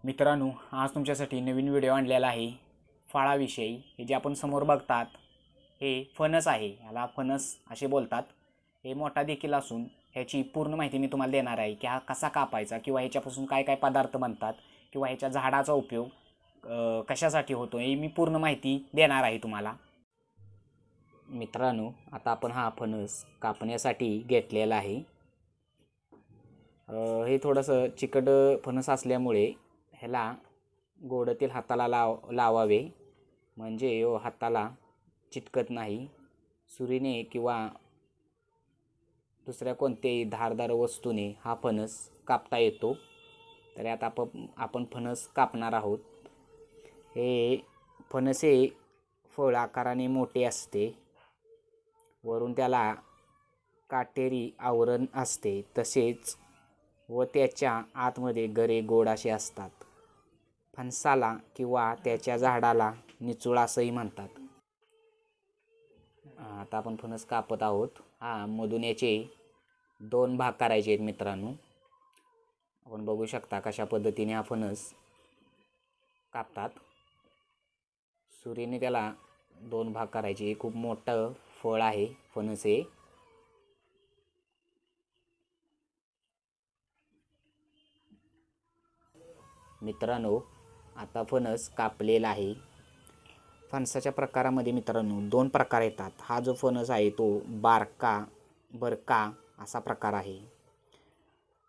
मित्रांनो, आज तुमच्यासाठी नवीन व्हिडिओ आणलेला आहे फळाविषयी. हे जे आपण समोर बघतात हे फणस आहे. याला फणस असे बोलतात. हे मोठा देखील असून ह्याची पूर्ण माहिती मी तुम्हाला देणार आहे की हा कसा कापायचा किंवा ह्याच्यापासून काय काय पदार्थ बनतात किंवा ह्याच्या झाडाचा उपयोग कशासाठी होतो हे मी पूर्ण माहिती देणार आहे तुम्हाला. मित्रांनो, आता आपण हा फणस कापण्यासाठी घेतलेला आहे. हे थोडंसं चिकट फणस असल्यामुळे ह्याला गोडतील हाताला लावावे, म्हणजे हाताला चिटकत नाही. सुरीने किंवा दुसऱ्या कोणत्याही धारदार वस्तूने हा फणस कापता येतो. तर आता आपण फणस कापणार आहोत. हे फणस हे फळ आकाराने मोठे असते. वरून त्याला काटेरी आवरण असते, तसेच व त्याच्या आतमध्ये गरे गोड असे असतात. फणसाला किंवा त्याच्या झाडाला निचोळ असंही म्हणतात. आता आपण फणस कापत आहोत. मधून याचे 2 भाग करायचे आहेत. मित्रांनो, आपण बघू शकता कशा पद्धतीने हा फणस कापतात. सुरीने त्याला 2 भाग करायचे. खूप मोठं फळ आहे फणस हे. मित्रांनो, आता फणस कापलेला आहे. फणसाच्या प्रकारामध्ये मित्रांनो 2 प्रकार येतात. हा जो फणस आहे तो बरका असा प्रकार आहे.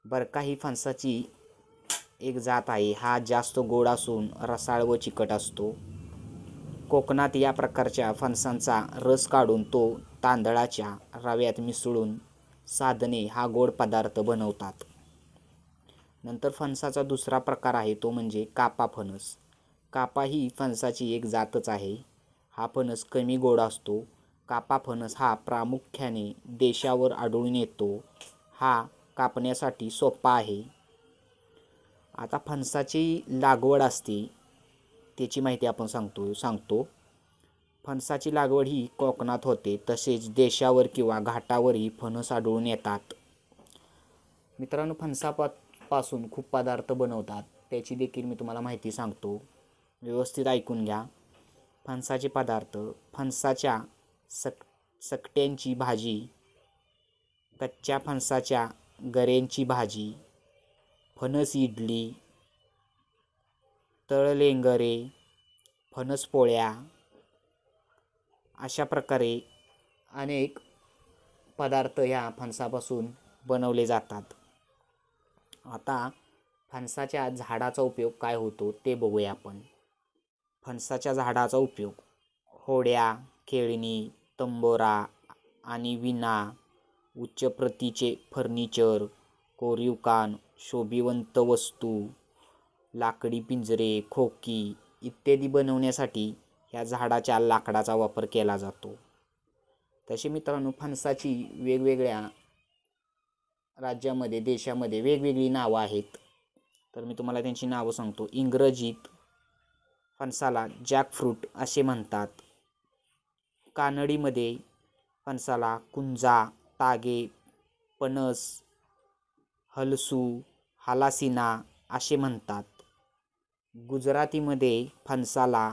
बरका ही फणसाची एक जात आहे. हा जास्त गोड असून रसाळ व चिकट असतो. कोकणात या प्रकारच्या फणसांचा रस काढून तो तांदळाच्या रव्यात मिसळून साधने हा गोड पदार्थ बनवतात. नंतर फणसाचा दुसरा प्रकार आहे तो म्हणजे कापा फणस. कापा ही फणसाची एक जातच आहे. हा फणस कमी गोड असतो. कापा फणस हा प्रामुख्याने देशावर आढळून येतो. हा कापण्यासाठी सोपा आहे. आता फणसाची लागवड असते त्याची माहिती आपण सांगतो. फणसाची लागवड ही कोकणात होते, तसेच देशावर किंवा घाटावरही फणस आढळून येतात. मित्रांनो, फणसापासून खूप पदार्थ बनवतात, त्याची देखील मी तुम्हाला माहिती सांगतो. व्यवस्थित ऐकून घ्या. फणसाचे पदार्थ: फणसाच्या सकट्यांची भाजी, कच्च्या फणसाच्या गऱ्यांची भाजी, फणस इडली, तळलेंगरे, फणस पोळ्या, अशा प्रकारे अनेक पदार्थ ह्या फणसापासून बनवले जातात. आता फणसाच्या झाडाचा उपयोग काय होतो ते बघूया आपण. फणसाच्या झाडाचा उपयोग: होड्या, खेळणी, तंबोरा आणि विणा, उच्च प्रतीचे फर्निचर, कोरीव काम, शोभिवंत वस्तू, लाकडी पिंजरे, खोकी इत्यादी बनवण्यासाठी या झाडाच्या लाकडाचा वापर केला जातो. तसे मित्रांनो, फणसाची वेगवेगळ्या राज्यामध्ये, देशामध्ये वेगवेगळी नावं आहेत. तर मी तुम्हाला त्यांची नावं सांगतो. इंग्रजीत फणसाला जॅकफ्रूट असे म्हणतात. कानडीमध्ये फणसाला कुंजा, तागे, पणस, हलसू, हलासिना असे म्हणतात. गुजरातीमध्ये फणसाला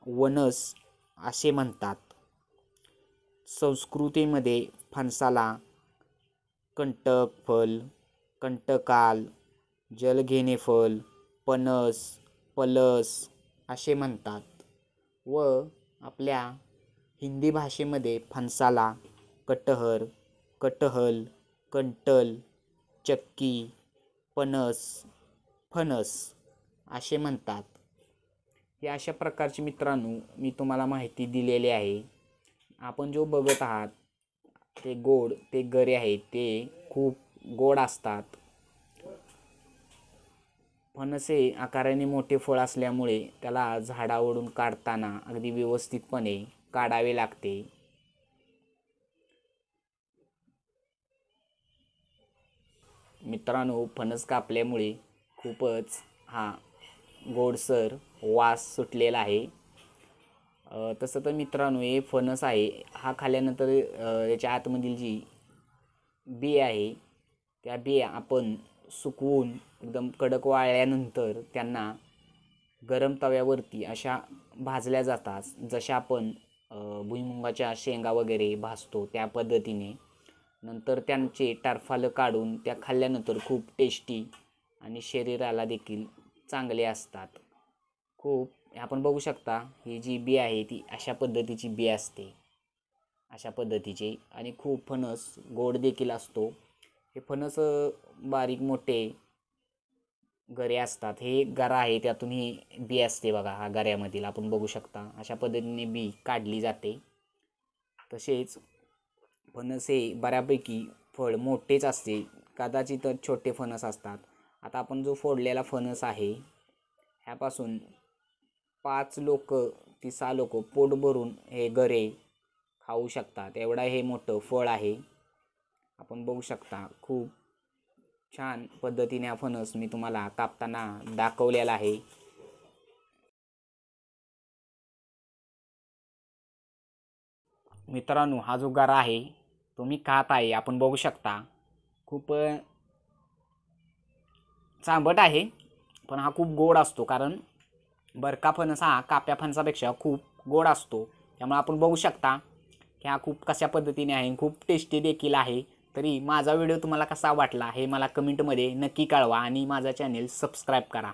वनस असे म्हणतात. संस्कृतीमध्ये फणसाला कंटक फल, कंटकाल, जलघेणे फल, पणस, पलस असे म्हणतात. व आपल्या हिंदी भाषेमध्ये फणसाला कटहर, कटहल, कंटल, चक्की, पणस, फणस असे म्हणतात. या अशा प्रकारची मित्रांनो मी तुम्हाला माहिती दिलेली आहे. आपण जो बघत आहात ते गरे आहेत, ते खूप गोड असतात. फणस हे आकाराने मोठे फळ असल्यामुळे त्याला झाडावरून काढताना अगदी व्यवस्थितपणे काढावे लागते. मित्रांनो, फणस कापल्यामुळे खूपच हा गोडसर वास सुटलेला आहे. तसं तर मित्रांनो, हे फणस आहे हा खाल्ल्यानंतर याच्या आतमधील जी बी आहे त्या बिया आपण सुकवून एकदम कडक वाळल्यानंतर त्यांना गरम तव्यावरती अशा भाजल्या जातात, जशा आपण भुईमुगाच्या शेंगा वगैरे भाजतो त्या पद्धतीने. नंतर त्यांचे टरफालं काढून त्या खाल्ल्यानंतर खूप टेस्टी आणि शरीराला देखील चांगले असतात. खूप आपण बघू शकता ही जी बी आहे ती अशा पद्धतीची बी असते, अशा पद्धतीचे. आणि खूप फणस गोड देखील असतो. हे फणस बारीक मोठे गरे असतात. हे गरा आहे त्यातून ही बी असते बघा, हा गऱ्यामधील आपण बघू शकता अशा पद्धतीने बी काढली जाते. तसेच फणस हे बऱ्यापैकी फळ मोठेच असते, कदाचित छोटे फणस असतात. आता आपण जो फोडलेला फणस आहे ह्यापासून 5 लोक ती 6 लोक पोट भरून हे गरे खाऊ शकतात, एवढा हे मोठं फळ आहे. आपण बघू शकता खूप छान पद्धतीने हा फणस मी तुम्हाला कापताना दाखवलेला आहे. मित्रांनो, हा जो गरा आहे तो मी खात आहे, आपण बघू शकता खूप चांबट आहे, पण हा खूप गोड असतो. कारण बरका फणस हा काप्या फणसापेक्षा खूप गोड असतो. त्यामुळे आपण बघू शकता की हा खूप कशा पद्धतीने आहे, खूप टेस्टी देखील आहे. तरी माझा व्हिडिओ तुम्हाला कसा वाटला हे मला कमेंटमध्ये नक्की कळवा आणि माझा चॅनेल सबस्क्राईब करा.